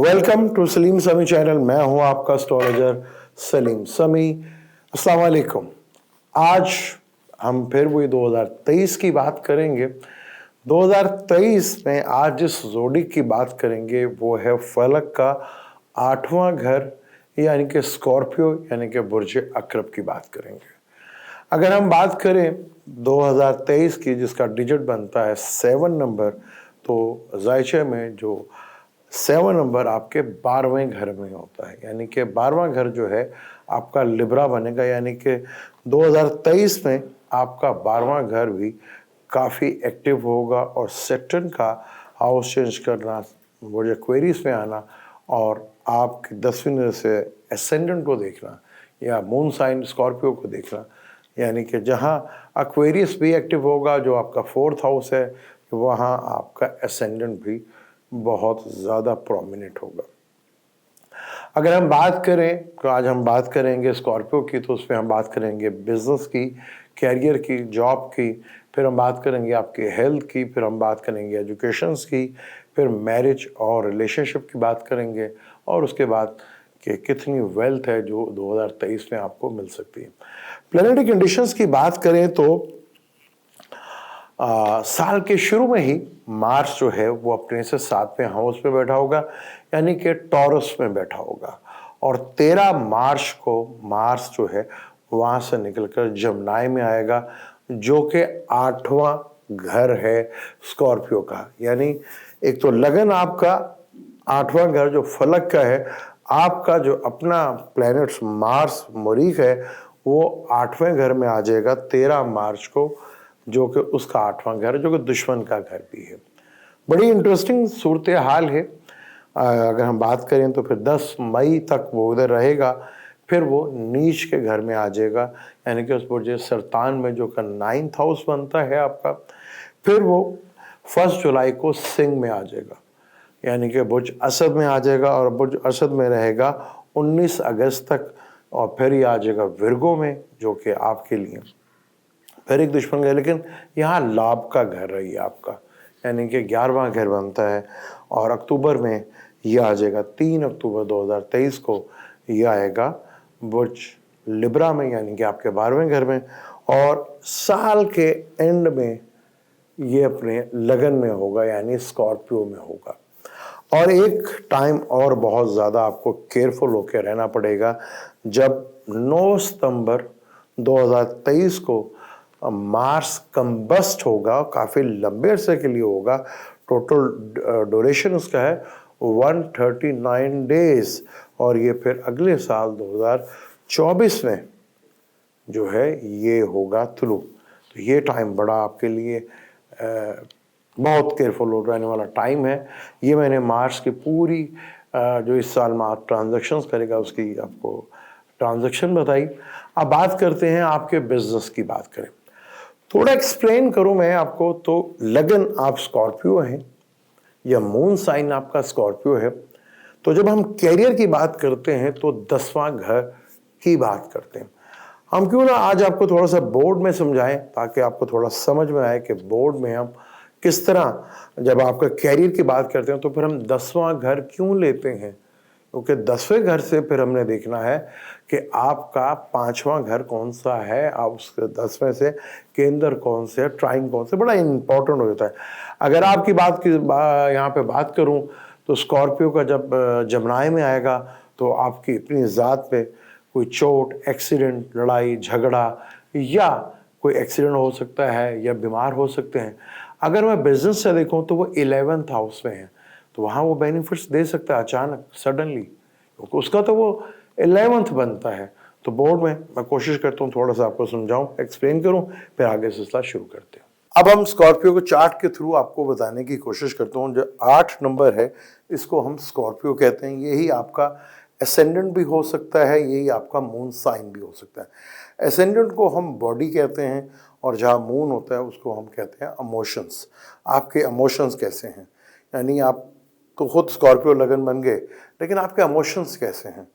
Welcome to Salim समी channel. मैं हूं आपका एस्ट्रोलॉजर सलीम समी। अस्सलाम वालेकुम। आज हम फिर वही 2023 की बात करेंगे। 2023 में आज जिस जोडिक की बात करेंगे वो है फलक का 8वां घर यानी कि स्कॉर्पियो यानी कि बुर्ज अकरब की बात करेंगे। अगर हम बात करें 2023 की जिसका डिजिट बनता है 7 नंबर, तो जायचे में जो 7 नंबर आपके 12वें घर में होता है, यानी कि 12वां घर जो है आपका लिब्रा बनेगा, यानी कि 2023 में आपका 12वां घर भी काफ़ी एक्टिव होगा और सैटर्न का हाउस चेंज करना, वो जो क्वेरीज में आना और आपकी 10वीं नज़र से एसेंडेंट को देखना या मून साइन स्कॉर्पियो को देखना, यानी कि जहाँ एक्वेरियस भी एक्टिव होगा जो आपका 4th हाउस है, वहाँ आपका एसेंडेंट भी बहुत ज़्यादा प्रोमिनेंट होगा। अगर हम बात करें तो आज हम बात करेंगे स्कॉर्पियो की, तो उसमें हम बात करेंगे बिजनेस की, कैरियर की, जॉब की, फिर हम बात करेंगे आपके हेल्थ की, फिर हम बात करेंगे एजुकेशंस की, फिर मैरिज और रिलेशनशिप की बात करेंगे और उसके बाद कि कितनी वेल्थ है जो 2023 में आपको मिल सकती है। प्लैनेटरी कंडीशंस की बात करें तो साल के शुरू में ही मार्स जो है वो अपने से 7वें हाउस में बैठा होगा, यानी कि टॉरस में बैठा होगा, और 13 मार्च को मार्स जो है वहां से निकलकर जमनाई में आएगा, जो कि 8वां घर है स्कॉर्पियो का। यानी एक तो लगन आपका 8वां घर जो फलक का है, आपका जो अपना प्लैनेट्स मार्स मरीख है वो 8वें घर में आ जाएगा 13 मार्च को, जो कि उसका 8वां घर है, जो कि दुश्मन का घर भी है। बड़ी इंटरेस्टिंग सूरत हाल है। अगर हम बात करें तो फिर 10 मई तक वो उधर रहेगा, फिर वो नीच के घर में आ जाएगा, यानी कि उस बुर्ज सरतान में जो का 9th हाउस बनता है आपका, फिर वो 1 जुलाई को सिंह में आ जाएगा, यानी कि बुर्ज असद में आ जाएगा और बुर्ज असद में रहेगा 19 अगस्त तक, और फिर ये आ जाएगा विर्गो में, जो कि आपके लिए फिर एक दुश्मन घर, लेकिन यहाँ लाभ का घर है ये आपका, यानी कि 11वां घर बनता है, और अक्टूबर में ये आ जाएगा 3 अक्टूबर 2023 को ये आएगा बुर्ज लिब्रा में, यानी कि आपके 12वें घर में, और साल के एंड में ये अपने लगन में होगा, यानी स्कॉर्पियो में होगा। और एक टाइम और बहुत ज़्यादा आपको केयरफुल होकर रहना पड़ेगा, जब 9 सितंबर 2023 को मार्स कंबस्ट होगा, काफ़ी लंबे अरसे के लिए होगा, टोटल ड्यूरेशन उसका है 139 डेज, और ये फिर अगले साल 2024 में जो है ये होगा थ्रू। तो ये टाइम बड़ा आपके लिए बहुत केयरफुल रहने वाला टाइम है। ये मैंने मार्च की पूरी जो इस साल में आप ट्रांजैक्शंस करेगा उसकी आपको ट्रांजैक्शन बताई। अब बात करते हैं आपके बिजनेस की बात करें, थोड़ा एक्सप्लेन करूं मैं आपको। तो लगन आप स्कॉर्पियो हैं या मून साइन आपका स्कॉर्पियो है, तो जब हम कैरियर की बात करते हैं तो 10वां घर की बात करते हैं। हम क्यों ना आज आपको थोड़ा सा बोर्ड में समझाएं, ताकि आपको थोड़ा समझ में आए कि बोर्ड में हम किस तरह, जब आपका कैरियर की बात करते हैं तो फिर हम 10वां घर क्यों लेते हैं, क्योंकि 10वें घर से फिर हमने देखना है कि आपका 5वां घर कौन सा है, आप उसके 10वें से केंद्र कौन से है, ट्राइन कौन से, बड़ा इंपॉर्टेंट हो जाता है। अगर आपकी बात की यहाँ पे बात करूँ तो स्कॉर्पियो का जब जमनाई में आएगा तो आपकी अपनी ज़ात पे कोई चोट, एक्सीडेंट, लड़ाई झगड़ा या कोई एक्सीडेंट हो सकता है या बीमार हो सकते हैं। अगर मैं बिजनेस से देखूं तो वो 11th हाउस में है, तो वहाँ वो बेनिफिट्स दे सकता है अचानक सडनली, क्योंकि उसका तो वो 11th बनता है। तो बोर्ड में मैं कोशिश करता हूँ थोड़ा सा आपको समझाऊं, एक्सप्लेन करूं, फिर आगे सिलसिला शुरू करते हैं। अब हम स्कॉर्पियो को चार्ट के थ्रू आपको बताने की कोशिश करता हूँ। जो 8 नंबर है इसको हम स्कॉर्पियो कहते हैं, यही आपका एसेंडेंट भी हो सकता है, यही आपका मून साइन भी हो सकता है। एसेंडेंट को हम बॉडी कहते हैं और जहाँ मून होता है उसको हम कहते हैं इमोशंस। आपके इमोशंस कैसे हैं, यानी आप तो खुद स्कॉर्पियो लगन बन गए, लेकिन आपके इमोशंस कैसे हैं,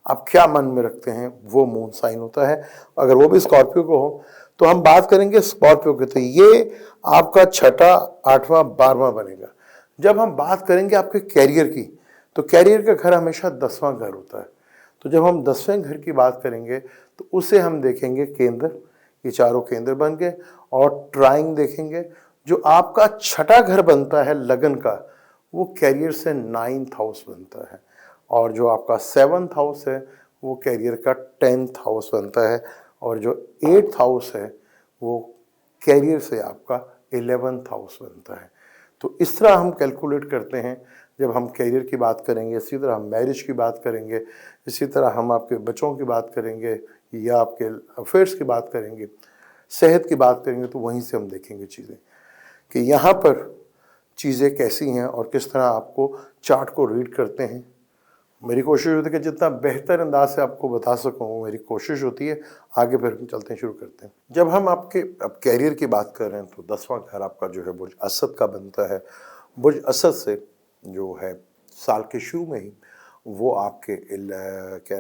आप क्या मन में रखते हैं, वो मून साइन होता है। अगर वो भी स्कॉर्पियो को हो तो हम बात करेंगे स्कॉर्पियो के, तो ये आपका 6ठा, 8वां, 12वां बनेगा। जब हम बात करेंगे आपके कैरियर की, तो कैरियर का घर हमेशा 10वां घर होता है। तो जब हम 10वें घर की बात करेंगे तो उसे हम देखेंगे केंद्र, ये चारों केंद्र बन गए, और ट्राइंग देखेंगे। जो आपका छठा घर बनता है लगन का, वो कैरियर से 9th हाउस बनता है, और जो आपका 7th हाउस है वो कैरियर का 10th हाउस बनता है, और जो 8th हाउस है वो कैरियर से आपका 11th हाउस बनता है। तो इस तरह हम कैलकुलेट करते हैं जब हम कैरियर की बात करेंगे। इसी तरह हम मैरिज की बात करेंगे, इसी तरह हम आपके बच्चों की बात करेंगे या आपके अफेयर्स की बात करेंगे, सेहत की बात करेंगे, तो वहीं से हम देखेंगे चीज़ें कि यहाँ पर चीज़ें कैसी हैं और किस तरह आपको चार्ट को रीड करते हैं। मेरी कोशिश होती है कि जितना बेहतर अंदाज से आपको बता सकूं, वो मेरी कोशिश होती है। आगे फिर हम चलते हैं, शुरू करते हैं। जब हम आपके अब कैरियर की बात कर रहे हैं तो 10वां घर आपका जो है बुर्ज असद का बनता है। बुर्ज असद से जो है साल के शुरू में ही वो आपके क्या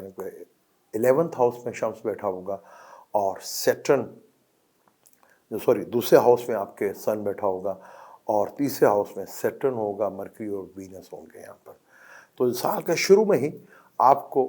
11th हाउस में शम्स बैठा होगा, और सैटर्न दूसरे हाउस में आपके सन बैठा होगा, और तीसरे हाउस में सैटर्न होगा, मरकरी और वीनस होंगे यहाँ पर। तो साल के शुरू में ही आपको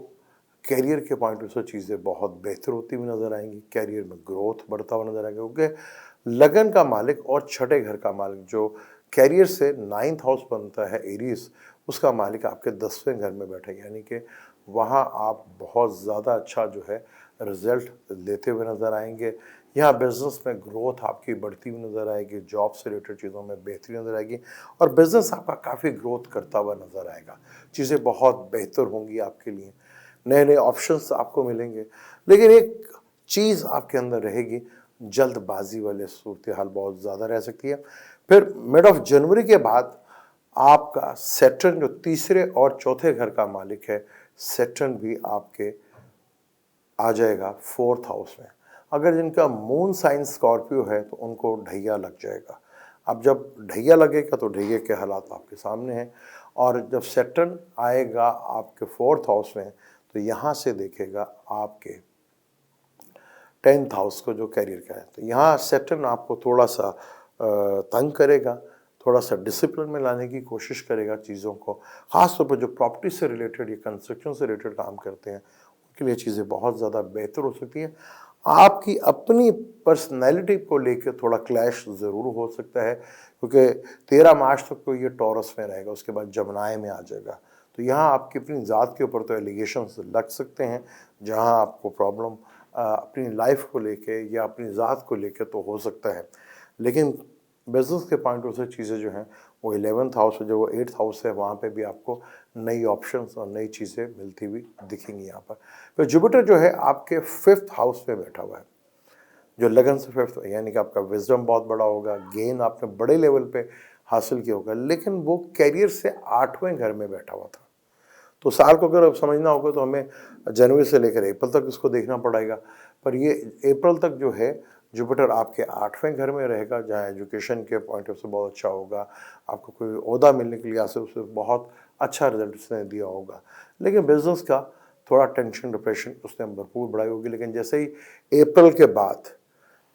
कैरियर के पॉइंट ऑफ से चीज़ें बहुत बेहतर होती हुई नज़र आएंगी, कैरियर में ग्रोथ बढ़ता हुआ नजर आएगा, क्योंकि लगन का मालिक और छठे घर का मालिक जो कैरियर से 9th हाउस बनता है एरीज, उसका मालिक आपके 10वें घर में बैठेगा, यानी कि वहाँ आप बहुत ज़्यादा अच्छा जो है रिजल्ट लेते हुए नज़र आएंगे। यहाँ बिजनेस में ग्रोथ आपकी बढ़ती हुई नज़र आएगी, जॉब से रिलेटेड चीज़ों में बेहतरी नज़र आएगी, और बिजनेस आपका काफ़ी ग्रोथ करता हुआ नज़र आएगा। चीज़ें बहुत बेहतर होंगी आपके लिए, नए नए ऑप्शंस आपको मिलेंगे। लेकिन एक चीज़ आपके अंदर रहेगी, जल्दबाजी वाले सूरत हाल बहुत ज़्यादा रह सकती है। फिर मिड ऑफ जनवरी के बाद आपका सैटर्न जो तीसरे और चौथे घर का मालिक है, सैटर्न भी आपके आ जाएगा 4th हाउस में। अगर जिनका मून साइन स्कॉर्पियो है तो उनको ढैया लग जाएगा। अब जब ढैया लगेगा तो ढैये के हालात आपके सामने हैं, और जब सैटर्न आएगा आपके 4th हाउस में तो यहाँ से देखेगा आपके 10th हाउस को जो कैरियर का है। तो यहाँ सैटर्न आपको थोड़ा सा तंग करेगा, थोड़ा सा डिसिप्लिन में लाने की कोशिश करेगा चीज़ों को। ख़ासतौर पर जो प्रॉपर्टी से रिलेटेड या कंस्ट्रक्शन से रिलेटेड काम करते हैं उनके लिए चीज़ें बहुत ज़्यादा बेहतर हो सकती हैं। आपकी अपनी पर्सनैलिटी को लेकर थोड़ा क्लैश ज़रूर हो सकता है, क्योंकि 13 मार्च तक तो ये टॉरस में रहेगा, उसके बाद जमनाए में आ जाएगा। तो यहाँ आपकी अपनी ज़ात के ऊपर तो एलिगेशंस लग सकते हैं, जहाँ आपको प्रॉब्लम अपनी लाइफ को लेके या अपनी ज़ात को लेके तो हो सकता है। लेकिन बिजनेस के पॉइंट ऑफ से चीज़ें जो हैं वो 11th हाउस है, जो वो 8th हाउस है, वहाँ पे भी आपको नई ऑप्शंस और नई चीज़ें मिलती हुई दिखेंगी यहाँ पर। फिर जुपिटर जो है आपके 5th हाउस में बैठा हुआ है, जो लगन से 5th, यानी कि आपका विजडम बहुत बड़ा होगा, गेन आपने बड़े लेवल पे हासिल किया होगा। लेकिन वो कैरियर से 8वें घर में बैठा हुआ था। तो साल को अगर अब समझना होगा तो हमें जनवरी से लेकर अप्रैल तक इसको देखना पड़ेगा। पर ये अप्रैल तक जो है जुपिटर आपके 8वें घर में रहेगा, जहाँ एजुकेशन के पॉइंट ऑफ से बहुत अच्छा होगा, आपको कोई ओहदा मिलने के लिए से उसे बहुत अच्छा रिजल्ट उसने दिया होगा। लेकिन बिजनेस का थोड़ा टेंशन डिप्रेशन उसने भरपूर बढ़ाई होगी। लेकिन जैसे ही अप्रैल के बाद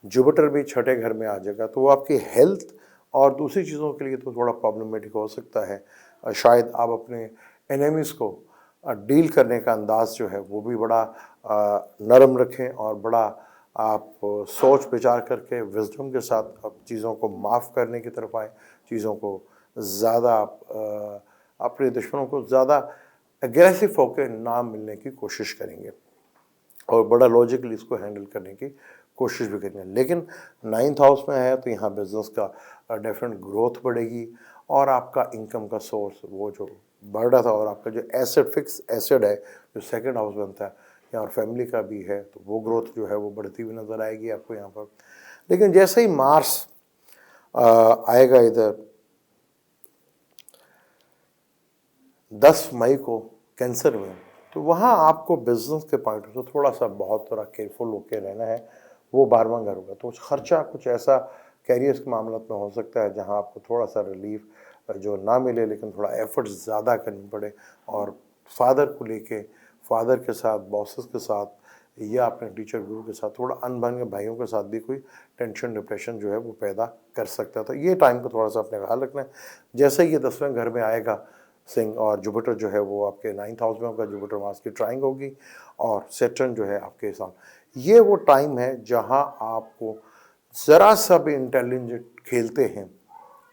जुपिटर भी छठे घर में आ जाएगा तो वो आपकी हेल्थ और दूसरी चीज़ों के लिए तो थोड़ा प्रॉब्लमेटिक हो सकता है। शायद आप अपने एनिमीज़ को डील करने का अंदाज़ जो है वो भी बड़ा नरम रखें, और बड़ा आप सोच विचार करके विजडम के साथ आप चीज़ों को माफ़ करने की तरफ आएँ। चीज़ों को ज़्यादा आप अपने दुश्मनों को ज़्यादा एग्रेसिव होकर ना मिलने की कोशिश करेंगे, और बड़ा लॉजिकली इसको हैंडल करने की कोशिश भी करेंगे। लेकिन 9th हाउस में है तो यहाँ बिजनेस का डेफिनेट ग्रोथ बढ़ेगी, और आपका इनकम का सोर्स वो जो बढ़ रहा था, और आपका जो एसेट फिक्स एसेट है जो 2nd हाउस बनता है या और फैमिली का भी है, तो वो ग्रोथ जो है वो बढ़ती हुई नज़र आएगी आपको यहाँ पर। लेकिन जैसे ही मार्स आएगा इधर 10 मई को कैंसर में, तो वहाँ आपको बिजनेस के पॉइंट से थोड़ा सा बहुत थोड़ा केयरफुल होकर रहना है। वो 12वां घर होगा, तो खर्चा कुछ ऐसा कैरियर के मामले में हो सकता है जहाँ आपको थोड़ा सा रिलीफ जो ना मिले, लेकिन थोड़ा एफर्ट्स ज़्यादा करनी पड़े, और फादर को लेके फादर के साथ, बॉसेस के साथ, या अपने टीचर गुरु के साथ, थोड़ा अनबन के भाइयों के साथ भी कोई टेंशन डिप्रेशन जो है वो पैदा कर सकता है। तो ये टाइम को थोड़ा सा अपने ख्याल रखना है। जैसे ही ये 10वें घर में आएगा सिंह, और जुपिटर जो है वो आपके 9th हाउस में होगा, जुपिटर मार्स की ट्राइंग होगी, और सैटर्न जो है आपके साथ। ये वो टाइम है जहाँ आपको ज़रा सा भी इंटेलिजेंट खेलते हैं,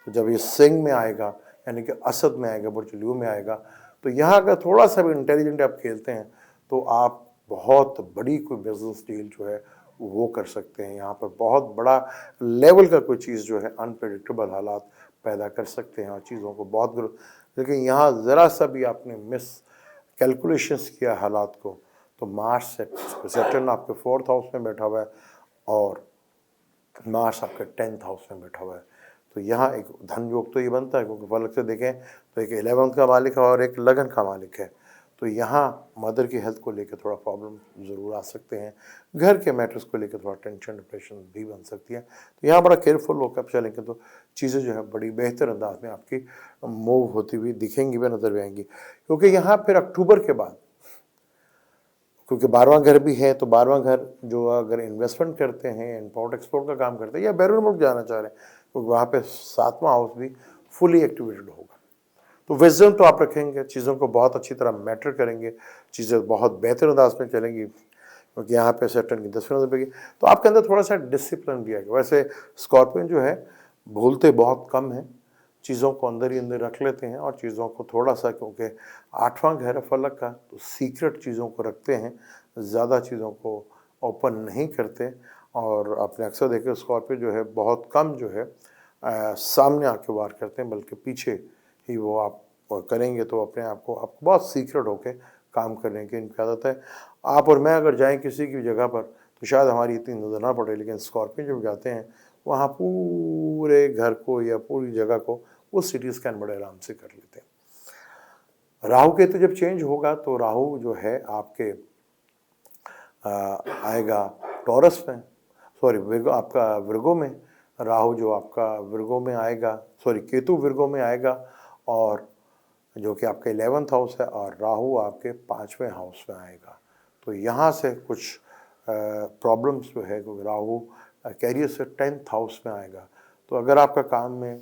तो जब ये सिंह में आएगा यानी कि असद में आएगा, बुर्ज ल्यू में आएगा, तो यहाँ अगर थोड़ा सा भी इंटेलिजेंट आप खेलते हैं तो आप बहुत बड़ी कोई बिजनेस डील जो है वो कर सकते हैं। यहाँ पर बहुत बड़ा लेवल का कोई चीज़ जो है अनप्रेडिक्टेबल हालात पैदा कर सकते हैं और चीज़ों को बहुत ग्रो, लेकिन यहाँ ज़रा सा भी आपने मिस कैलकुलेशंस किया हालात को, तो मार्स सैटर्न आपके 4th हाउस में बैठा हुआ है और मार्स आपके 10th हाउस में बैठा हुआ है। तो यहाँ एक धन योग तो ये बनता है, क्योंकि फलक से देखें तो एक 11th का मालिक है और एक लगन का मालिक है। तो यहाँ मदर की हेल्थ को लेकर थोड़ा प्रॉब्लम ज़रूर आ सकते हैं, घर के मैटर्स को लेकर थोड़ा टेंशन डिप्रेशन भी बन सकती है। तो यहाँ बड़ा केयरफुल होकर आप चलेंगे तो चीज़ें जो है बड़ी बेहतर अंदाज में आपकी मूव होती हुई दिखेंगी व नज़र भी आएंगी। क्योंकि यहाँ फिर अक्टूबर के बाद, क्योंकि 12वां घर भी है, तो 12वां घर जो अगर इन्वेस्टमेंट करते हैं, इम्पोर्ट एक्सपोर्ट का काम करते हैं या बैरून मुल्क जाना चाह रहे हैं, क्योंकि वहाँ पे 7वां हाउस भी फुली एक्टिवेटेड होगा। तो विजडम तो आप रखेंगे, चीज़ों को बहुत अच्छी तरह मैटर करेंगे, चीज़ें बहुत बेहतर अंदाज में चलेंगी, क्योंकि यहाँ पे सैटर्न की 10वीं नज़र पड़ेगी। तो आपके अंदर थोड़ा सा डिसिप्लिन भी आएगा। वैसे स्कॉर्पियन जो है भूलते बहुत कम हैं, चीज़ों को अंदर ही अंदर रख लेते हैं और चीज़ों को थोड़ा सा, क्योंकि 8वां घर है फलक का, तो सीक्रेट चीज़ों को रखते हैं, ज़्यादा चीज़ों को ओपन नहीं करते। और आपने अक्सर देखे स्कॉर्पियो जो है बहुत कम जो है सामने आके वार करते हैं, बल्कि पीछे ही वो आप करेंगे तो अपने आप को आपको बहुत सीक्रेट होके काम करने की इनकी आदत है। आप और मैं अगर जाएं किसी की जगह पर तो शायद हमारी इतनी नज़र ना पड़े, लेकिन स्कॉर्पियो जब जाते हैं वहाँ पूरे घर को या पूरी जगह को वो सिटी स्कैन बड़े आराम से कर लेते हैं। राहु केतु जब चेंज होगा तो राहु जो है आपके आएगा टॉरस में, सॉरी विर्गो, आपका विर्गो में। राहु जो आपका विर्गो में आएगा, सॉरी केतु विर्गो में आएगा, और जो कि आपका 11th हाउस है, और राहु आपके 5वें हाउस में आएगा। तो यहाँ से कुछ प्रॉब्लम्स जो है, क्योंकि राहु कैरियर से 10th हाउस में आएगा। तो अगर आपका काम में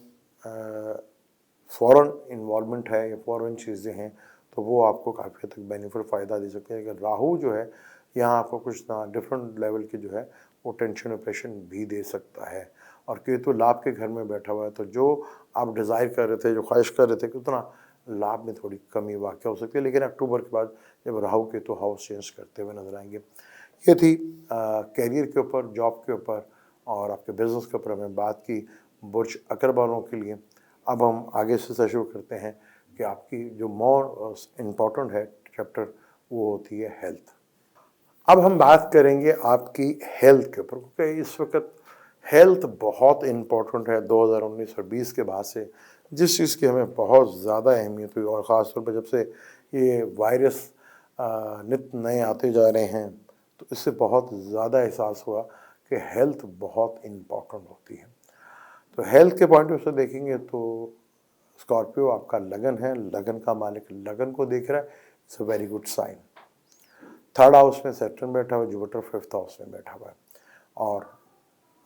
फॉरेन इन्वॉल्वमेंट है या फॉरेन चीज़ें हैं तो वो आपको काफ़ी हद तक बेनिफिट फ़ायदा दे सकते हैं। लेकिन राहु जो है यहाँ आपको कुछ ना डिफरेंट लेवल की जो है वो टेंशन डिप्रेशन भी दे सकता है। और केतु लाभ के घर में बैठा हुआ है, तो जो आप डिज़ायर कर रहे थे, जो ख्वाहिश कर रहे थे कि उतना लाभ में थोड़ी कमी वाक़ हो सकती है। लेकिन अक्टूबर के बाद जब राहु केतु हाउस चेंज करते हुए नजर आएंगे। ये थी कैरियर के ऊपर, जॉब के ऊपर और आपके बिजनेस के ऊपर हमने बात की बुर्ज अकर वालों के लिए। अब हम आगे से शुरू करते हैं कि आपकी जो मोर इम्पॉर्टेंट है चैप्टर वो होती है हेल्थ। अब हम बात करेंगे आपकी हेल्थ के ऊपर, क्योंकि इस वक्त हेल्थ बहुत इम्पॉर्टेंट है। 2019 और 20 के बाद से जिस चीज़ की हमें बहुत ज़्यादा अहमियत हुई, और ख़ास तौर पर जब से ये वायरस नित्य नए आते जा रहे हैं, तो इससे बहुत ज़्यादा एहसास हुआ कि हेल्थ बहुत इम्पॉर्टेंट होती है। तो हेल्थ के पॉइंट ऑफ व्यू से देखेंगे तो स्कॉर्पियो आपका लगन है, लगन का मालिक लगन को देख रहा है, it's a very good sign. 3rd house में सैटर्न बैठा हुआ है, जुपिटर 5th हाउस में बैठा हुआ है, और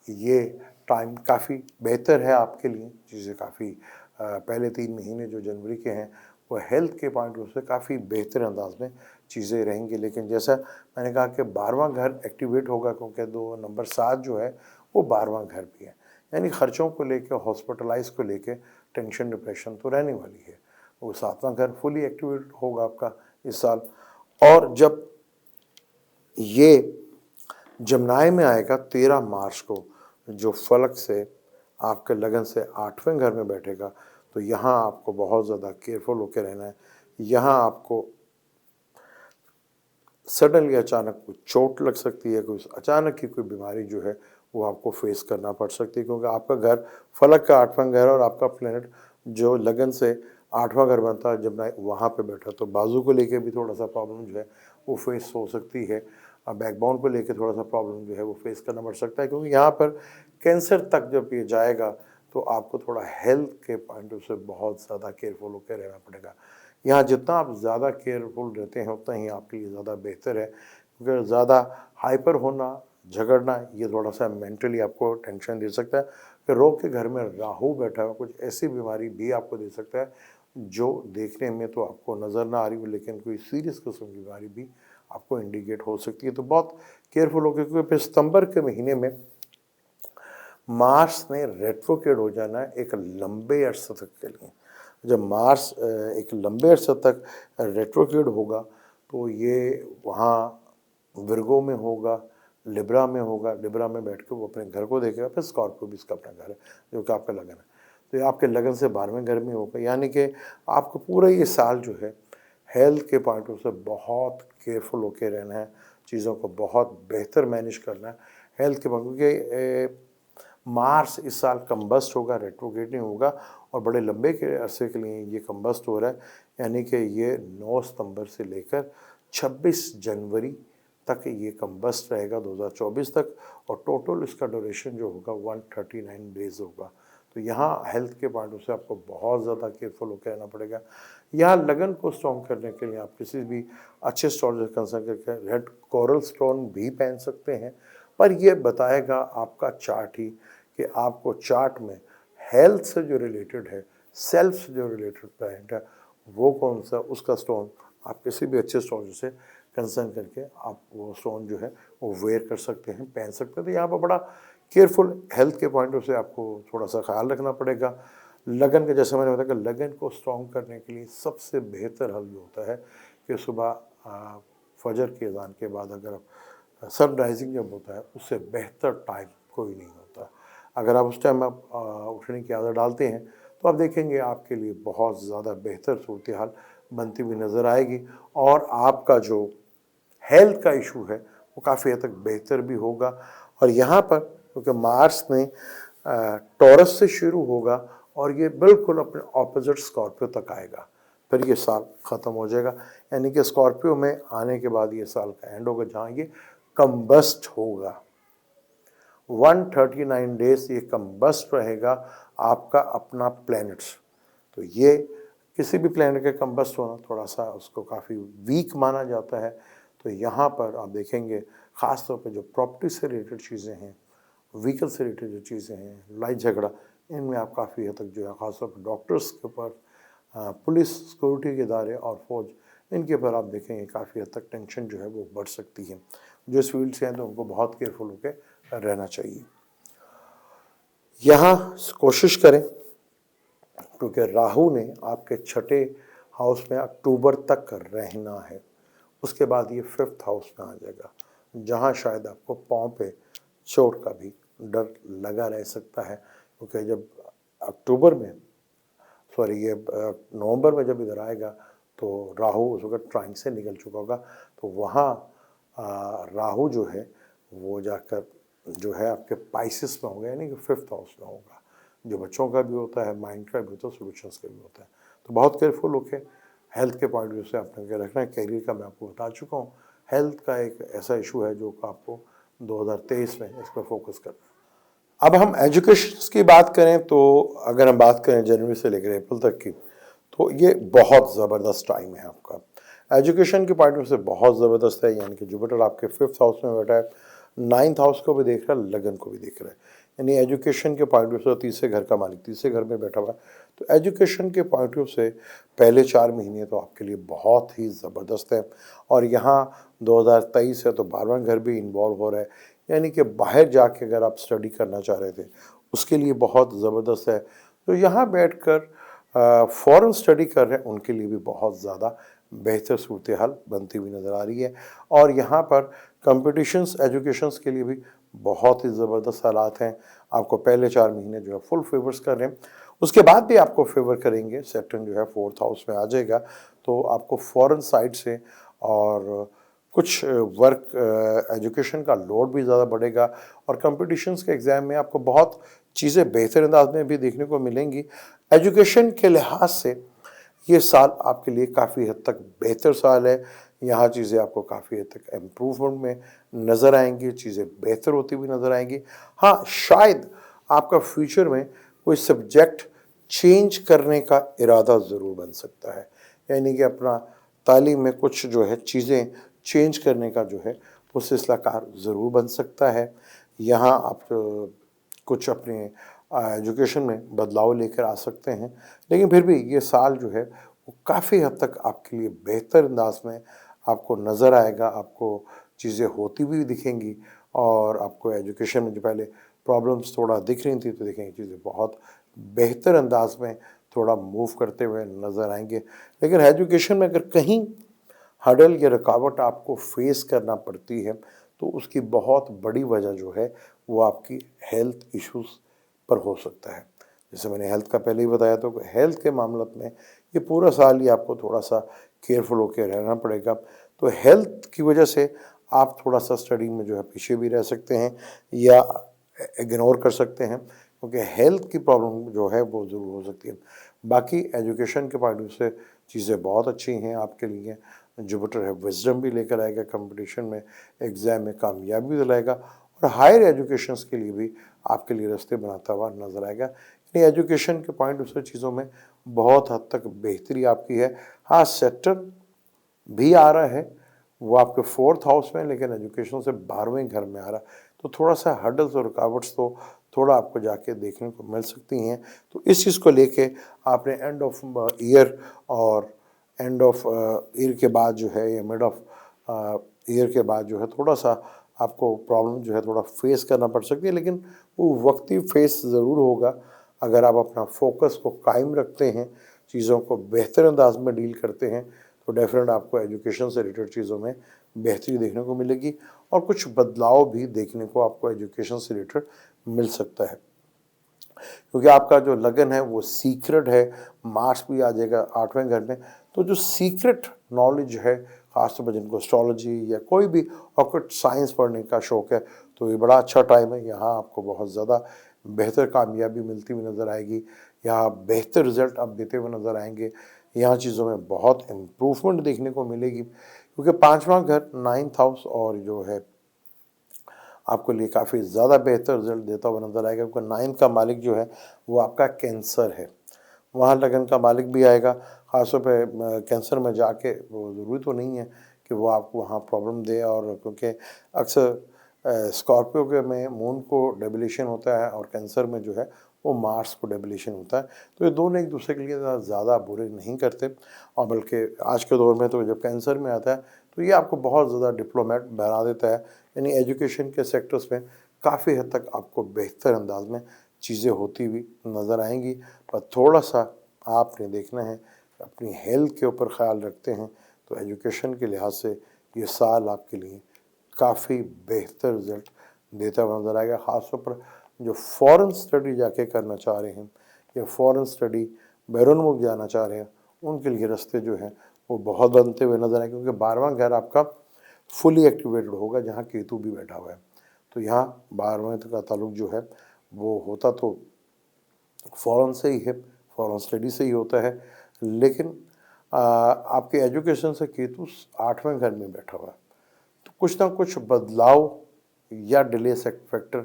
ये टाइम काफ़ी बेहतर है आपके लिए। चीज़ें काफ़ी पहले 3 महीने जो जनवरी के हैं वो हेल्थ के पॉइंट ऑफ व्यू से काफ़ी बेहतर अंदाज में चीज़ें रहेंगी। लेकिन जैसा मैंने कहा कि 12वां घर एक्टिवेट होगा, क्योंकि 2 नंबर 7 जो है वो 12वां घर भी है, यानी खर्चों को लेके, हॉस्पिटलाइज को लेके टेंशन डिप्रेशन तो रहने वाली है। वो 7वां घर फुली एक्टिवेट होगा आपका इस साल। और जब ये जमनाई में आएगा 13 मार्च को, जो फलक से आपके लगन से 8वें घर में बैठेगा, तो यहाँ आपको बहुत ज़्यादा केयरफुल होकर रहना है। यहाँ आपको सडनली अचानक कोई चोट लग सकती है, कोई अचानक की कोई बीमारी जो है वो आपको फेस करना पड़ सकती है, क्योंकि आपका घर फलक का 8वां घर और आपका प्लेनेट जो लगन से 8वां घर बनता है जब वहाँ पे बैठा, तो बाजू को लेके भी थोड़ा सा प्रॉब्लम जो है वो फेस हो सकती है। बैकबोन को लेके थोड़ा सा प्रॉब्लम जो है वो फेस करना पड़ सकता है, क्योंकि यहाँ पर कैंसर तक जब ये जाएगा तो आपको थोड़ा हेल्थ के पॉइंट ऑफ से बहुत ज़्यादा केयरफुल होकर रहना पड़ेगा। यहाँ जितना आप ज़्यादा केयरफुल रहते हैं उतना ही आपके लिए ज़्यादा बेहतर है, क्योंकि ज़्यादा हाइपर होना, झगड़ना, ये थोड़ा सा मेंटली आपको टेंशन दे सकता है। फिर रोग के घर में राहु बैठा हुआ कुछ ऐसी बीमारी भी आपको दे सकता है जो देखने में तो आपको नज़र ना आ रही हो, लेकिन कोई सीरियस किस्म की बीमारी भी आपको इंडिकेट हो सकती है। तो बहुत केयरफुल हो, क्योंकि फिर सितंबर के महीने में मार्स ने रेट्रोग्रेड हो जाना है एक लंबे अरसे तक के लिए। जब मार्स एक लंबे अरसे तक रेट्रोग्रेड होगा तो ये वहाँ विर्गो में होगा, लिब्रा में होगा। लिब्रा में बैठ के वो अपने घर को देखेगा, फिर स्कॉर्पियो भी इसका अपना घर है जो कि आपका लगन है। तो ये आपके लगन से 12वें घर में होगा, यानी कि आपको पूरा ये साल जो है हेल्थ के पॉइंट ऑफ से बहुत केयरफुल होके रहना है, चीज़ों को बहुत बेहतर मैनेज करना है हेल्थ के पॉइंट, क्योंकि मार्स इस साल कम्बस्ट होगा, रेट्रोग्रेड नहीं होगा, और बड़े लंबे के अरसे के लिए ये कम्बस्ट हो रहा है, यानी कि ये 9 सितंबर से लेकर 26 जनवरी तक ये कम्बस्ट रहेगा 2024 तक, और टोटल इसका ड्यूरेशन जो होगा 139 डेज होगा। तो यहाँ हेल्थ के पॉइंट ऑफ से आपको बहुत ज़्यादा केयरफुल होकर रहना पड़ेगा। यहाँ लगन को स्ट्रॉन्ग करने के लिए आप किसी भी अच्छे स्टोन से कंसर्न करके रेड कोरल स्टोन भी पहन सकते हैं, पर यह बताएगा आपका चार्ट ही कि आपको चार्ट में हेल्थ से जो रिलेटेड है, सेल्फ से जो रिलेटेड पॉइंट है, वो कौन सा, उसका स्टोन आप किसी भी अच्छे स्टोन से कंसर्न करके आप वो स्टोन जो है वो वेयर कर सकते हैं, पहन सकते हैं। तो यहाँ पर बड़ा केयरफुल हेल्थ के पॉइंट ऑफ से आपको थोड़ा सा ख्याल रखना पड़ेगा। लगन का, जैसे मैंने बताया कि लगन को स्ट्रॉन्ग करने के लिए सबसे बेहतर हल ये होता है कि सुबह फजर के अज़ान के बाद अगर आप सनराइजिंग जब होता है उससे बेहतर टाइम कोई नहीं होता। अगर आप उस टाइम आप उठने की आदत डालते हैं तो आप देखेंगे आपके लिए बहुत ज़्यादा बेहतर सूरत हाल बनती हुई नज़र आएगी, और आपका जो हेल्थ का इशू है वो काफ़ी हद तक बेहतर भी होगा। और यहाँ पर क्योंकि मार्स ने टॉरस से शुरू होगा और ये बिल्कुल अपने ऑपोजिट स्कॉर्पियो तक आएगा, फिर ये साल ख़त्म हो जाएगा, यानी कि स्कॉर्पियो में आने के बाद ये साल का एंड होगा जहाँ ये कम्बस्ट होगा। 139 डेज ये कम्बस्ट रहेगा आपका अपना प्लैनेट्स। तो ये किसी भी प्लैनेट के कम्बस्ट होना थोड़ा सा उसको काफ़ी वीक माना जाता है। तो यहाँ पर आप देखेंगे ख़ास तौर पे जो प्रॉपर्टी से रिलेटेड चीज़ें हैं, व्हीकल से रिलेटेड जो चीज़ें हैं, लड़ाई झगड़ा, इनमें आप काफ़ी हद तक जो है ख़ासतौर पर डॉक्टर्स के ऊपर, पुलिस, सिक्योरिटी के इदारे और फौज, इनके ऊपर आप देखेंगे काफ़ी हद तक टेंशन जो है वो बढ़ सकती है। जो इस फील्ड से हैं तो उनको बहुत केयरफुल होकर रहना चाहिए। यहाँ कोशिश करें, क्योंकि राहु ने आपके छठे हाउस में अक्टूबर तक रहना है, उसके बाद ये 5th हाउस में आ जाएगा, जहाँ शायद आपको पाँव पे चोट का भी डर लगा रह सकता है, क्योंकि जब अक्टूबर में ये नवंबर में जब इधर आएगा तो राहु उस वक्त ट्राइन से निकल चुका होगा, तो वहाँ राहु जो है वो जाकर जो है आपके पाइसिस में होगा, यानी कि 5th हाउस में होगा, जो बच्चों का भी होता है, माइंड का भी होता है, सॉल्यूशंस का भी होता है। तो बहुत केयरफुल होके हेल्थ के पॉइंट ऑफ व्यू से आपने क्या रखना है। कैरियर का मैं आपको बता चुका हूँ, हेल्थ का एक ऐसा इशू है जो आपको 2023 में इस पर फोकस करना है। अब हम एजुकेशन की बात करें तो अगर हम बात करें जनवरी से लेकर अप्रैल तक की, तो ये बहुत ज़बरदस्त टाइम है आपका एजुकेशन के पॉइंट ऑफ से, बहुत ज़बरदस्त है। यानी कि जुपिटर आपके 5th हाउस में बैठा है, 9th हाउस को भी देख रहा है, लगन को भी देख रहा है, यानी एजुकेशन के पॉइंट ऑफ से तीसरे घर का मालिक तीसरे घर में बैठा हुआ है। तो एजुकेशन के पॉइंट ऑफ से पहले 4 महीने तो आपके लिए बहुत ही ज़बरदस्त है, और यहाँ 2023 है तो 12वां घर भी इन्वॉल्व हो रहा है, यानी कि बाहर जाके अगर आप स्टडी करना चाह रहे थे उसके लिए बहुत ज़बरदस्त है। तो यहाँ बैठकर फॉरेन स्टडी कर रहे हैं उनके लिए भी बहुत ज़्यादा बेहतर सूरत हाल बनती हुई नज़र आ रही है। और यहाँ पर कंपटीशंस एजुकेशंस के लिए भी बहुत ही ज़बरदस्त हालात हैं। आपको पहले 4 महीने जो है फुल फेवर्स कर रहे हैं, उसके बाद भी आपको फेवर करेंगे। सैटर्न जो है 4th हाउस में आ जाएगा, तो आपको फॉरेन साइड से और कुछ वर्क एजुकेशन का लोड भी ज़्यादा बढ़ेगा, और कंपटीशंस के एग्ज़ाम में आपको बहुत चीज़ें बेहतर अंदाज में भी देखने को मिलेंगी। एजुकेशन के लिहाज से ये साल आपके लिए काफ़ी हद तक बेहतर साल है। यहाँ चीज़ें आपको काफ़ी हद तक इम्प्रूवमेंट में नज़र आएंगी, चीज़ें बेहतर होती हुई नज़र आएंगी। हाँ, शायद आपका फ्यूचर में कोई सब्जेक्ट चेंज करने का इरादा ज़रूर बन सकता है, यानी कि अपना तालीम में कुछ जो है चीज़ें चेंज करने का जो है वो सिलसिला कार ज़रूर बन सकता है। यहाँ आप कुछ अपने एजुकेशन में बदलाव लेकर आ सकते हैं। लेकिन फिर भी ये साल जो है वो काफ़ी हद तक आपके लिए बेहतर अंदाज में आपको नज़र आएगा, आपको चीज़ें होती भी दिखेंगी और आपको एजुकेशन में जो पहले प्रॉब्लम्स थोड़ा दिख रही थी, तो देखेंगे चीज़ें बहुत बेहतर अंदाज में थोड़ा मूव करते हुए नज़र आएंगे। लेकिन एजुकेशन में अगर कहीं हर्डल या रुकावट आपको फेस करना पड़ती है, तो उसकी बहुत बड़ी वजह जो है वो आपकी हेल्थ इश्यूज़ पर हो सकता है। जैसे मैंने हेल्थ का पहले ही बताया, तो हेल्थ के मामले में ये पूरा साल ही आपको थोड़ा-सा केयरफुल होके रहना पड़ेगा। तो हेल्थ की वजह से आप थोड़ा-सा स्टडी में जो है पीछे भी रह सकते हैं या इग्नोर कर सकते हैं, क्योंकि हेल्थ की प्रॉब्लम जो है वो ज़रूर हो सकती है। बाकी एजुकेशन के पॉइंट ऑफ व्यू से चीज़ें बहुत अच्छी हैं आपके लिए। जुपिटर है विज़डम भी लेकर आएगा, कंपटीशन में, एग्ज़ाम में कामयाबी दिलाएगा और हायर एजुकेशंस के लिए भी आपके लिए रास्ते बनाता हुआ नज़र आएगा। यानी एजुकेशन के पॉइंट ऑफ से चीज़ों में बहुत हद तक बेहतरी आपकी है। हाँ, सैटर्न भी आ रहा है, वो आपके 4th हाउस में, लेकिन एजुकेशन से 12वें घर में आ रहा है। तो थोड़ा-सा हर्डल्स और रुकावट्स तो थोड़ा आपको जाके देखने को मिल सकती हैं। तो इस चीज़ को लेके आपने एंड ऑफ ईयर और एंड ऑफ ईयर के बाद जो है या मिड ऑफ ईयर के बाद जो है थोड़ा-सा आपको प्रॉब्लम जो है थोड़ा फेस करना पड़ सकती है, लेकिन वो वक़्ती फेस ज़रूर होगा। अगर आप अपना फ़ोकस को कायम रखते हैं, चीज़ों को बेहतर अंदाज में डील करते हैं, तो डेफ़िनेट आपको एजुकेशन से रिलेटेड चीज़ों में बेहतरी देखने को मिलेगी और कुछ बदलाव भी देखने को आपको एजुकेशन से रिलेटेड मिल सकता है। क्योंकि आपका जो लगन है वो सीक्रेट है, मार्स भी आ जाएगा 8वें घर में, तो जो सीक्रेट नॉलेज है, ख़ासतौर पर जिनको एस्ट्रोलॉजी या कोई भी ऑकल्ट साइंस पढ़ने का शौक़ है, तो ये बड़ा अच्छा टाइम है। यहाँ आपको बहुत ज़्यादा बेहतर कामयाबी मिलती हुई नज़र आएगी, यहाँ बेहतर रिज़ल्ट आप देते हुए नज़र आएंगे, यहाँ चीज़ों में बहुत इम्प्रूवमेंट देखने को मिलेगी, क्योंकि 5वां घर 9th हाउस और जो है आपके लिए काफ़ी ज़्यादा बेहतर रिज़ल्ट देता हुआ नज़र आएगा, क्योंकि 9th का मालिक जो है वो आपका कैंसर है। वहाँ लगन का मालिक भी आएगा, ख़ासतौर पे कैंसर में जाके वो ज़रूरी तो नहीं है कि वो आपको वहाँ प्रॉब्लम दे, और क्योंकि अक्सर स्कॉर्पियो के में मून को डेबिलिशन होता है और कैंसर में जो है वो मार्स को डेबिलिशन होता है। तो ये दोनों एक दूसरे के लिए ज़्यादा बुरे नहीं करते, और बल्कि आज के दौर में तो जब कैंसर में आता है तो ये आपको बहुत ज़्यादा डिप्लोमेट बना देता है। यानी एजुकेशन के सेक्टर्स में काफ़ी हद तक आपको बेहतर अंदाज में चीज़ें होती हुई नज़र आएंगी। पर थोड़ा-सा आपने देखना है, अपनी हेल्थ के ऊपर ख़्याल रखते हैं तो एजुकेशन के लिहाज से ये साल आपके लिए काफ़ी बेहतर रिज़ल्ट देता हुआ नज़र आएगा। ख़ासतौर पर जो फ़ॉरेन स्टडी जाके करना चाह रहे हैं या फ़ॉरेन स्टडी बैरून मुल्क जाना चाह रहे हैं, उनके लिए रास्ते जो हैं वो बहुत बनते हुए नज़र आएंगे, क्योंकि 12वां घर आपका फुली एक्टिवेटेड होगा, जहाँ केतु भी बैठा हुआ है। तो यहाँ 12वें का ताल्लुक जो है वो होता तो फ़ॉरेन से ही है, फ़ॉरेन स्टडी से ही होता है, लेकिन आपके एजुकेशन से केतु 8वें घर में बैठा हुआ है। तो कुछ ना कुछ बदलाव या डिले फैक्टर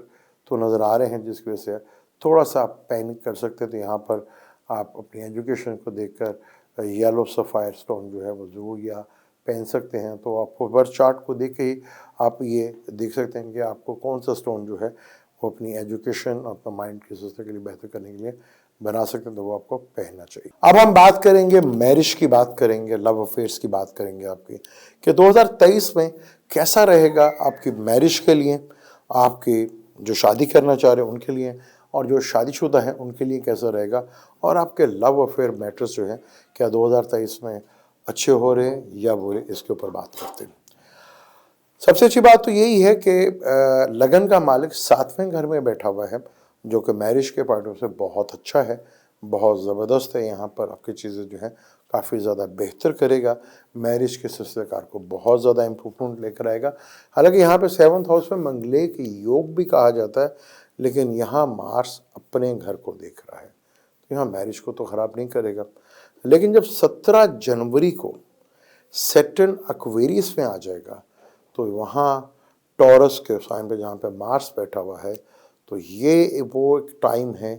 तो नज़र आ रहे हैं, जिसकी वजह से थोड़ा-सा आप पैनिक कर सकते हैं। तो यहाँ पर आप अपनी एजुकेशन को देखकर येलो सफ़ायर स्टोन जो है वो ज़रूर या पहन सकते हैं। तो आपको बर्थ चार्ट को देख के ही आप ये देख सकते हैं कि आपको कौन-सा स्टोन जो है वो अपनी एजुकेशन और अपना माइंड के सिलसिले के लिए बेहतर करने के लिए बना सकते हैं, तो वो आपको पहनना चाहिए। अब हम बात करेंगे मैरिज की, बात करेंगे लव अफेयर्स की, बात करेंगे आपकी कि 2023 में कैसा रहेगा आपकी मैरिज के लिए, आपकी जो शादी करना चाह रहे हैं उनके लिए, और जो शादीशुदा हैं उनके लिए कैसा रहेगा, और आपके लव अफेयर मैटर्स जो हैं क्या 2023 में अच्छे हो रहे हैं या बुरे, इसके ऊपर बात करते हैं। सबसे अच्छी बात तो यही है कि लगन का मालिक 7वें घर में बैठा हुआ है, जो कि मैरिज के पॉइंट ऑफ से बहुत अच्छा है, बहुत ज़बरदस्त है। यहाँ पर आपकी चीज़ें जो हैं काफ़ी ज़्यादा बेहतर करेगा, मैरिज के सिलसिलेकार को बहुत ज़्यादा इम्प्रूवमेंट लेकर आएगा। हालांकि यहाँ पे 7th हाउस में मंगले के योग भी कहा जाता है, लेकिन यहाँ मार्स अपने घर को देख रहा है, तो यहाँ मैरिज को तो ख़राब नहीं करेगा। लेकिन जब 17 जनवरी को सैटर्न एक्वेरियस में आ जाएगा, तो वहाँ टॉरस के साइन पे जहाँ पे मार्स बैठा हुआ है, तो ये वो एक टाइम है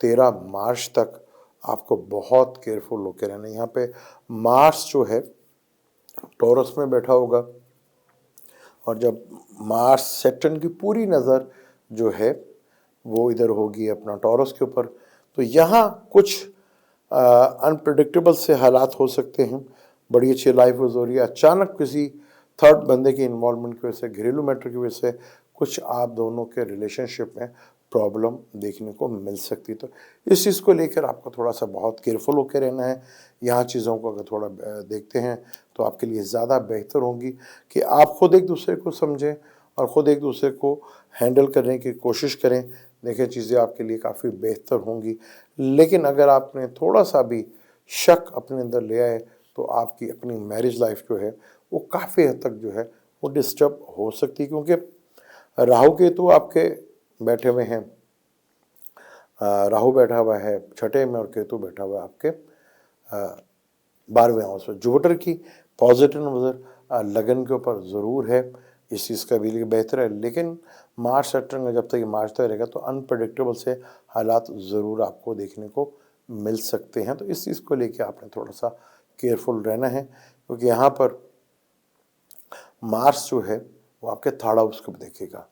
13 मार्च तक आपको बहुत केयरफुल होकर रहना है। यहाँ पे मार्स जो है टॉरस में बैठा होगा, और जब मार्स सैटर्न की पूरी नज़र जो है वो इधर होगी अपना टॉरस के ऊपर। तो यहाँ कुछ अनप्रिडिक्टेबल से हालात हो सकते हैं। बड़ी अच्छी लाइफ हो रही है, अचानक किसी थर्ड बंदे की इन्वॉल्वमेंट की वजह से, घरेलू मैटर की वजह से कुछ आप दोनों के रिलेशनशिप में प्रॉब्लम देखने को मिल सकती। तो इस चीज़ को लेकर आपको थोड़ा सा बहुत केयरफुल होकर रहना है। यहाँ चीज़ों को अगर थोड़ा देखते हैं तो आपके लिए ज़्यादा बेहतर होंगी कि आप खुद एक दूसरे को समझें और ख़ुद एक दूसरे को हैंडल करने की कोशिश करें। देखें, चीज़ें आपके लिए काफ़ी बेहतर होंगी। लेकिन अगर आपने थोड़ा सा भी शक अपने अंदर ले आए तो आपकी अपनी मैरिज लाइफ जो है वो काफ़ी हद तक जो है वो डिस्टर्ब हो सकती है, क्योंकि राहु केतु आपके बैठे हुए हैं। राहु बैठा हुआ है छठे में और केतु बैठा हुआ है आपके 12वें हाउस में। जुपिटर की पॉजिटिव नज़र लगन के ऊपर ज़रूर है, इस चीज़ का भी बेहतर है। लेकिन मार्च सेक्टर में जब तक ये मार्च तक रहेगा तो अनप्रडिक्टेबल से हालात ज़रूर आपको देखने को मिल सकते हैं। तो इस चीज़ को लेके आपने थोड़ा सा केयरफुल रहना है, क्योंकि यहाँ पर मार्स जो है वो आपके थर्ड हाउस को देखेगा,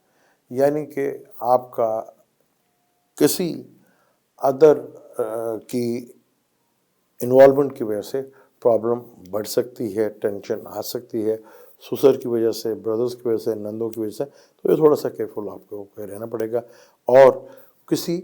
यानी कि आपका किसी अदर की इन्वॉल्वमेंट की वजह से प्रॉब्लम बढ़ सकती है, टेंशन आ सकती है, ससुर की वजह से, ब्रदर्स की वजह से, नंदों की वजह से। तो ये थोड़ा सा केयरफुल आपको रहना पड़ेगा। और किसी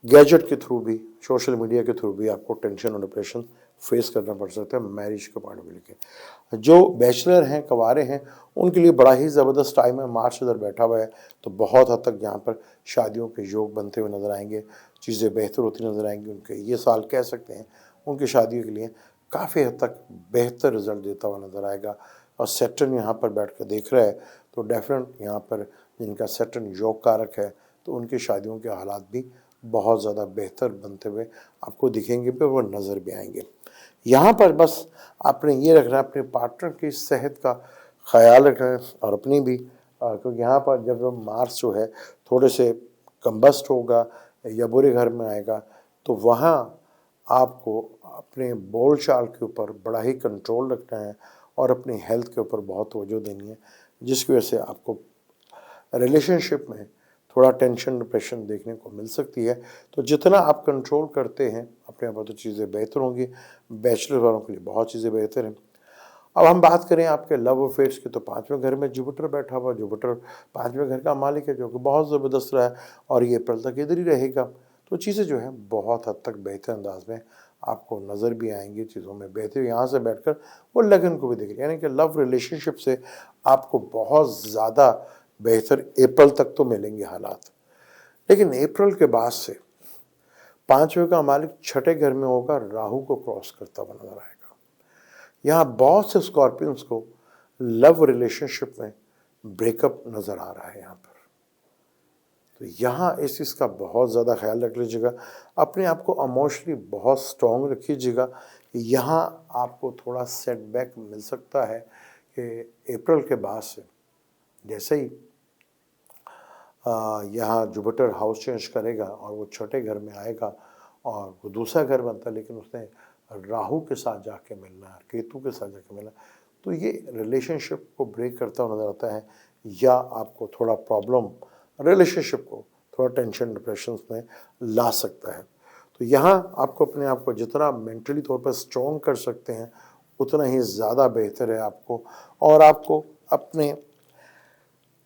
गैजेट के थ्रू भी, सोशल मीडिया के थ्रू भी आपको टेंशन और डिप्रेशन फेस करना पड़ सकता है मैरिज के पार्ट में लेके। जो बैचलर हैं, कवारे हैं, उनके लिए बड़ा ही ज़बरदस्त टाइम है। मार्च इधर बैठा हुआ है तो बहुत हद तक यहाँ पर शादियों के योग बनते हुए नज़र आएंगे, चीज़ें बेहतर होती नज़र आएंगी। उनके ये साल कह सकते हैं उनकी शादियों के लिए काफ़ी हद तक बेहतर रिजल्ट देता हुआ नज़र आएगा। और सैटर्न यहाँ पर बैठ कर देख रहा है तो डेफिनेट यहाँ पर जिनका सैटर्न योग कारक है तो उनकी शादियों के हालात भी बहुत ज़्यादा बेहतर बनते हुए आपको दिखेंगे पे वो नज़र भी आएंगे। यहाँ पर बस आपने ये रखना है, अपने पार्टनर की सेहत का ख्याल रखना है और अपनी भी, क्योंकि यहाँ पर जब मार्स जो है थोड़े से कम्बस्ट होगा या बुरे घर में आएगा तो वहाँ आपको अपने बोल चाल के ऊपर बड़ा ही कंट्रोल रखना है और अपनी हेल्थ के ऊपर बहुत तवज्जो देनी है, जिसकी वजह से आपको रिलेशनशिप में थोड़ा टेंशन डिप्रेशन देखने को मिल सकती है। तो जितना आप कंट्रोल करते हैं अपने आप तो चीज़ें बेहतर होंगी। बैचलर वालों के लिए बहुत चीज़ें बेहतर हैं। अब हम बात करें आपके लव अफेयर्स की तो 5वें घर में जुपिटर बैठा हुआ। जुपिटर 5वें घर का मालिक है, जो कि बहुत ज़बरदस्त रहा है और ये अप्रैल तक इधर ही रहेगा। तो चीज़ें जो है बहुत हद तक बेहतर अंदाज में आपको नज़र भी आएंगी। चीज़ों में बेहतर यहाँ से बैठकर वो लगन को भी देख रही है, यानी कि लव रिलेशनशिप से आपको बहुत ज़्यादा बेहतर अप्रैल तक तो मिलेंगे हालात। लेकिन अप्रैल के बाद से 5वें का मालिक छठे घर में होगा, राहु को क्रॉस करता हुआ नजर आएगा। यहाँ बहुत से स्कॉर्पियंस को लव रिलेशनशिप में ब्रेकअप नजर आ रहा है यहाँ पर। तो यहाँ इस चीज़ का बहुत ज़्यादा ख्याल रख लीजिएगा। अपने आप को इमोशनली बहुत स्ट्रॉन्ग रखिएगा। यहाँ आपको थोड़ा सेटबैक मिल सकता है कि अप्रैल के बाद से जैसे ही यहाँ जुपिटर हाउस चेंज करेगा और वो छठे घर में आएगा और वो दूसरा घर बनता है, लेकिन उसने राहु के साथ जाके मिलना है, केतु के साथ जाके मिलना, तो ये रिलेशनशिप को ब्रेक करता हुआ नज़र आता है या आपको थोड़ा प्रॉब्लम रिलेशनशिप को थोड़ा टेंशन डिप्रेशन में ला सकता है। तो यहाँ आपको अपने आप को जितना मेंटली तौर पर स्ट्रॉन्ग कर सकते हैं उतना ही ज़्यादा बेहतर है आपको। और आपको अपने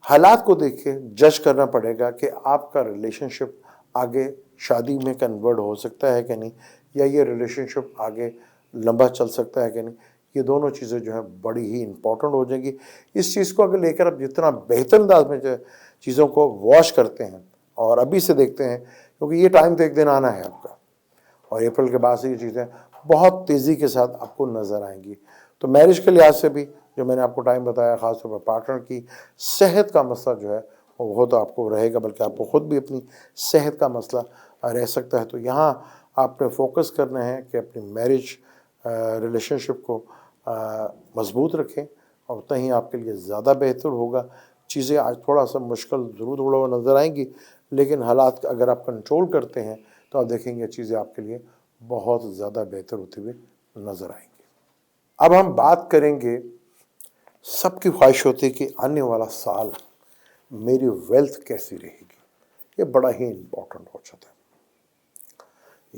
हालात को देख के जज करना पड़ेगा कि आपका रिलेशनशिप आगे शादी में कन्वर्ट हो सकता है कि नहीं, या ये रिलेशनशिप आगे लंबा चल सकता है कि नहीं। ये दोनों चीज़ें जो है बड़ी ही इंपॉर्टेंट हो जाएंगी। इस चीज़ को अगर लेकर आप जितना बेहतर अंदाज में जो चीज़ों को वॉश करते हैं और अभी से देखते हैं, क्योंकि ये टाइम तो एक दिन आना है आपका और अप्रैल के बाद से ये चीज़ें बहुत तेज़ी के साथ आपको नज़र आएंगी। तो मैरिज के लिहाज से भी जो मैंने आपको टाइम बताया, ख़ासतौर पर पार्टनर की सेहत का मसला जो है वो तो आपको रहेगा, बल्कि आपको ख़ुद भी अपनी सेहत का मसला रह सकता है। तो यहाँ आपने फोकस करना है कि अपनी मैरिज रिलेशनशिप को मज़बूत रखें और उतना ही आपके लिए ज़्यादा बेहतर होगा। चीज़ें आज थोड़ा सा मुश्किल ज़रूर थोड़ा हुआ नज़र आएंगी, लेकिन हालात अगर आप कंट्रोल करते हैं तो आप देखेंगे चीज़ें आपके लिए बहुत ज़्यादा बेहतर होती हुई नज़र आएंगी। अब हम बात करेंगे, सबकी ख्वाहिश होती है कि आने वाला साल मेरी वेल्थ कैसी रहेगी। ये बड़ा ही इम्पोर्टेंट हो जाता है।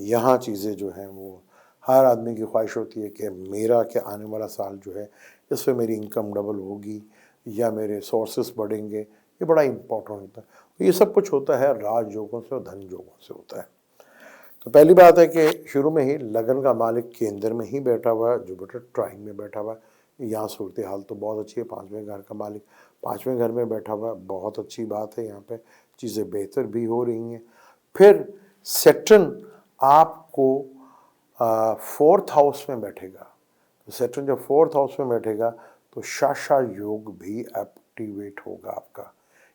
यहाँ चीज़ें जो हैं वो हर आदमी की ख्वाहिश होती है कि मेरा क्या आने वाला साल जो है इसमें मेरी इनकम डबल होगी या मेरे सोर्सेस बढ़ेंगे, ये बड़ा इम्पोर्टेंट होता है। ये सब कुछ होता है राजयोगों से और धन योगों से होता है। तो पहली बात है कि शुरू में ही लगन का मालिक केंद्र में ही बैठा हुआ है, जुपिटर ट्राइन में बैठा हुआ है। यहाँ सूरत हाल तो बहुत अच्छी है, 5वें घर का मालिक 5वें घर में बैठा हुआ है, बहुत अच्छी बात है। यहाँ पे चीज़ें बेहतर भी हो रही हैं। फिर सैटर्न आपको 4th हाउस में बैठेगा। तो सैटर्न जब 4th हाउस में बैठेगा तो शाशा योग भी एक्टिवेट होगा आपका,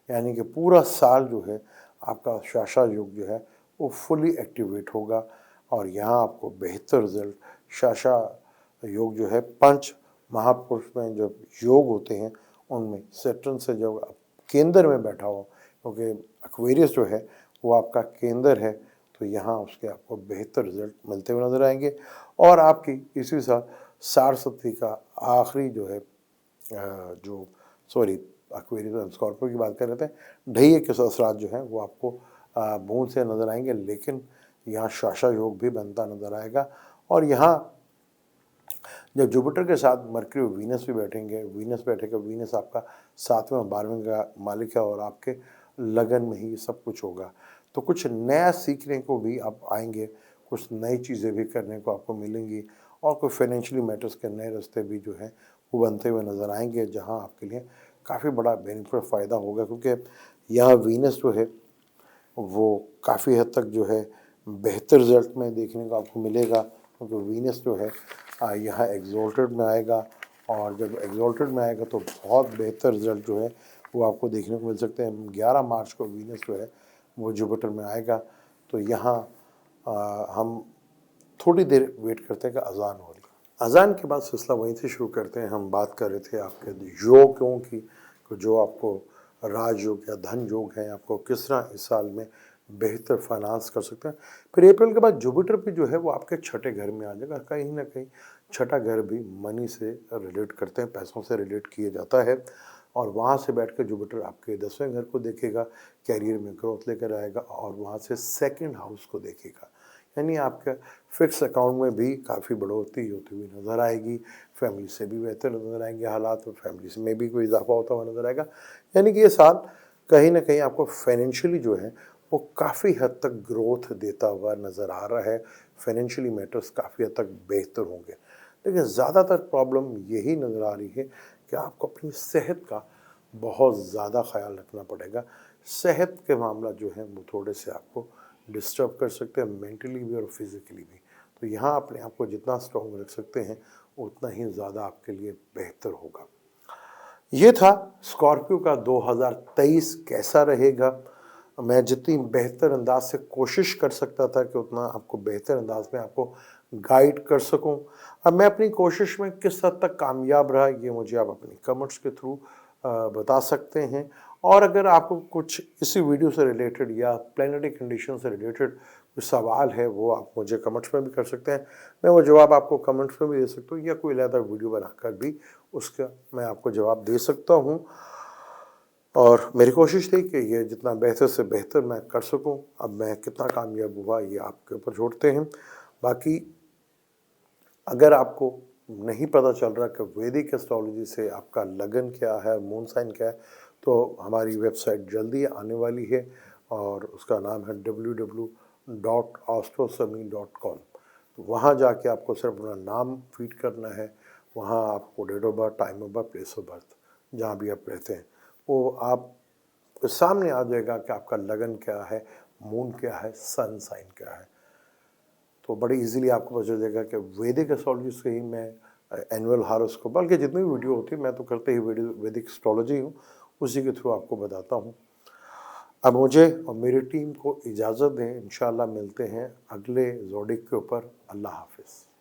यानी कि पूरा साल जो है आपका शाशा योग जो है वो फुली एक्टिवेट होगा। और यहाँ आपको बेहतर रिजल्ट शाशा योग जो है, पंच महापुरुष में जब योग होते हैं उनमें सैटर्न से जब केंद्र में बैठा हो, क्योंकि एक्वेरियस जो है वो आपका केंद्र है, तो यहाँ उसके आपको बेहतर रिजल्ट मिलते हुए नजर आएंगे। और आपकी इसी साल सारस्वती का आखिरी जो है जो सॉरी एक्वेरियस स्कॉर्पियो की बात कर रहे थे, ढैये के असरात जो हैं वो आपको बूंद से नज़र आएंगे, लेकिन यहाँ शाशा योग भी बनता नज़र आएगा। और यहाँ जब जुपिटर के साथ मरकरी और वीनस भी बैठेंगे, वीनस बैठेगा, वीनस आपका 7वें और 12वें का मालिक है और आपके लगन में ही सब कुछ होगा। तो कुछ नया सीखने को भी आप आएंगे, कुछ नई चीज़ें भी करने को आपको मिलेंगी और कोई फाइनेंशियली मैटर्स के नए रास्ते भी जो हैं वो बनते हुए नज़र आएंगे, जहाँ आपके लिए काफ़ी बड़ा बेनिफिट फ़ायदा होगा। क्योंकि यहाँ वीनस जो है वो काफ़ी हद तक जो है बेहतर रिजल्ट में देखने को आपको मिलेगा, क्योंकि वीनस जो है यहाँ एग्जॉल्टेड में आएगा। और जब एग्जॉल्टेड में आएगा तो बहुत बेहतर रिजल्ट जो है वो आपको देखने को मिल सकते हैं। 11 मार्च को वीनस जो है वो जुपिटर में आएगा। तो यहाँ हम थोड़ी देर वेट करते हैं कि अजान हो रही है। अजान के बाद सिलसिला वहीं से शुरू करते हैं। हम बात कर रहे थे आपके योगों की, जो आपको राजयोग या धन योग है, आपको किस तरह इस साल में बेहतर फाइनेंस कर सकते हैं। फिर अप्रैल के बाद जुपिटर भी जो है वो आपके छठे घर में आ जाएगा। कहीं ना कहीं छठा घर भी मनी से रिलेट करते हैं, पैसों से रिलेट किया जाता है। और वहाँ से बैठ कर जुपिटर आपके 10वें घर को देखेगा, कैरियर में ग्रोथ लेकर आएगा और वहाँ से सेकंड हाउस को देखेगा, यानी आपका फिक्स अकाउंट में भी काफ़ी बढ़ोतरी होती हुई नज़र आएगी। फैमिली से भी बेहतर नज़र आएंगे हालात, और फैमिली से में भी कोई इजाफा होता हुआ नज़र आएगा। यानी कि ये साल कहीं ना कहीं आपको फाइनेंशियली जो है वो काफ़ी हद तक ग्रोथ देता हुआ नज़र आ रहा है। फाइनेंशियली मैटर्स काफ़ी हद तक बेहतर होंगे, लेकिन ज़्यादातर प्रॉब्लम यही नज़र आ रही है कि आपको अपनी सेहत का बहुत ज़्यादा ख्याल रखना पड़ेगा। सेहत के मामला जो है वो थोड़े से आपको डिस्टर्ब कर सकते हैं, मेंटली भी और फिज़िकली भी। तो यहाँ अपने आप को जितना स्ट्रॉन्ग रख सकते हैं उतना ही ज़्यादा आपके लिए बेहतर होगा। ये था स्कॉर्पियो का 2023 कैसा रहेगा। मैं जितनी बेहतर अंदाज से कोशिश कर सकता था कि उतना आपको बेहतर अंदाज में आपको गाइड कर सकूं। अब मैं अपनी कोशिश में किस हद तक कामयाब रहा ये मुझे आप अपनी कमेंट्स के थ्रू बता सकते हैं। और अगर आपको कुछ इसी वीडियो से रिलेटेड या प्लैनेटरी कंडीशन से रिलेटेड कोई सवाल है वो आप मुझे कमेंट्स में भी कर सकते हैं। मैं वो जवाब आपको कमेंट्स में भी दे सकता हूँ, या कोई अलग वीडियो बनाकर भी उसका मैं आपको जवाब दे सकता हूँ। और मेरी कोशिश थी कि ये जितना बेहतर से बेहतर मैं कर सकूं। अब मैं कितना कामयाब हुआ ये आपके ऊपर छोड़ते हैं। बाकी अगर आपको नहीं पता चल रहा कि वैदिक एस्ट्रोलॉजी से आपका लगन क्या है, मून साइन क्या है, तो हमारी वेबसाइट जल्दी आने वाली है और उसका नाम है www.astrosami.com। तो वहाँ जाके आपको सिर्फ अपना नाम फीड करना है। वहाँ आपको date of birth, time of birth, place of birth, जहाँ भी आप रहते हैं वो आप सामने आ जाएगा कि आपका लगन क्या है, मून क्या है, सन साइन क्या है। तो बड़े इजीली आपको पता चल जाएगा कि वैदिक एस्ट्रोलॉजी से ही मैं एनुअल हॉरोस्कोप, बल्कि जितनी भी वीडियो होती है मैं तो करते ही वैदिक एस्ट्रोलॉजी हूँ, उसी के थ्रू आपको बताता हूँ। अब मुझे और मेरी टीम को इजाज़त दें, इंशाल्लाह मिलते हैं अगले ज़ोडिक के ऊपर। अल्लाह हाफिज़।